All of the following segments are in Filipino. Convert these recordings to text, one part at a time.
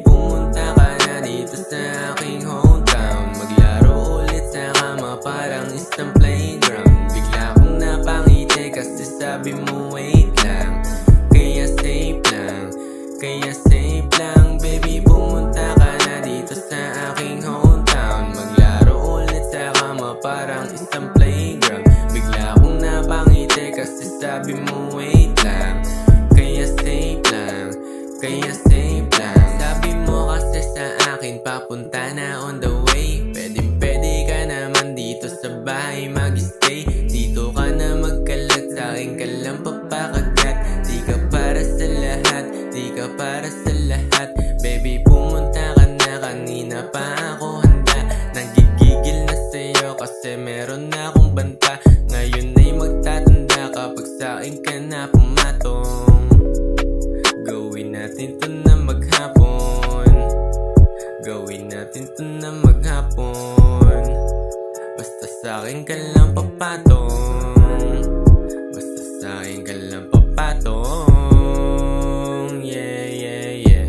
Baby, pumunta ka na dito sa aking hometown. Maglaro ulit sa kama parang isang playground. Bigla kong napangiti kasi sabi mo wait lang. Kaya safe lang, kaya safe lang. Baby, pumunta ka na dito sa aking hometown. Maglaro ulit sa kama parang isang playground. Bigla kong napangiti kasi sabi mo wait lang. Kaya safe lang, kaya safe lang. Sabi mo kasi sa akin papunta na on the way. Pwede ka naman dito sa bahay mag-stay. Dito ka na magkalat, sa akin ka lang papakagat. Di ka para sa lahat, di ka para sa lahat. Baby, pumunta ka na, kanina pa ako handa. Nagigigil na sa'yo kasi meron na akong banta. Ngayon ay magtatanda kapag sa akin ka na pumatong. Gawin natin to na maghapon, gawin natin to na maghapon. Basta sa'kin ka lang papatong, basta sa'kin ka lang papatong. Yeah, yeah, yeah.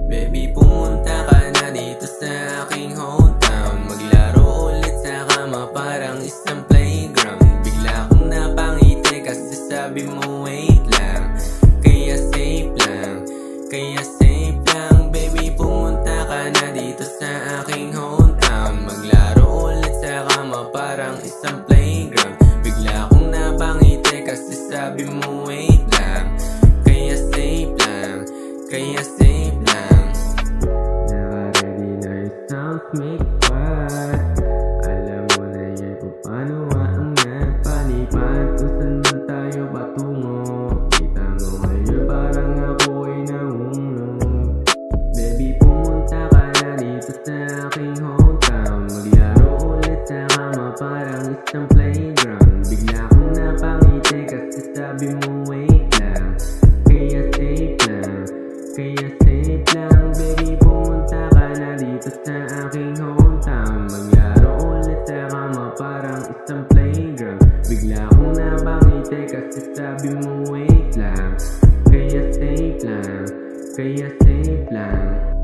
Baby, pumunta ka na dito sa aking hometown. Maglaro ulit sa kama parang isang playground. Bigla kong napangiti kasi sabi mo wait lang. Kaya safe lang, kaya safe lang. Baby, pumunta ka na dito sa aking hometown. Maglaro ulit sa kama parang isang playground. Bigla kong napangiti kasi sabi mo wait lang. Kaya safe lang, kaya safe lang. Naka-ready na yung sounds make what. Alam mo na yan kung paano ang napalipad. Kung saan man tayo patungo. Kita mo ngayon parang ako ay nahulog. Baby, pumunta ka na dito sa aking hometown. Maglaro ulit sa kama parang isang playground. Bigla kong napangiti kasi sabi mo wait lang. Kaya safe lang, kaya safe lang. Baby, pumunta ka na dito sa aking hometown. Maglaro ulit sa kama parang isang playground. Bigla kong napangiti kasi sabi mo wait lang. Kaya safe lang, kaya safe lang.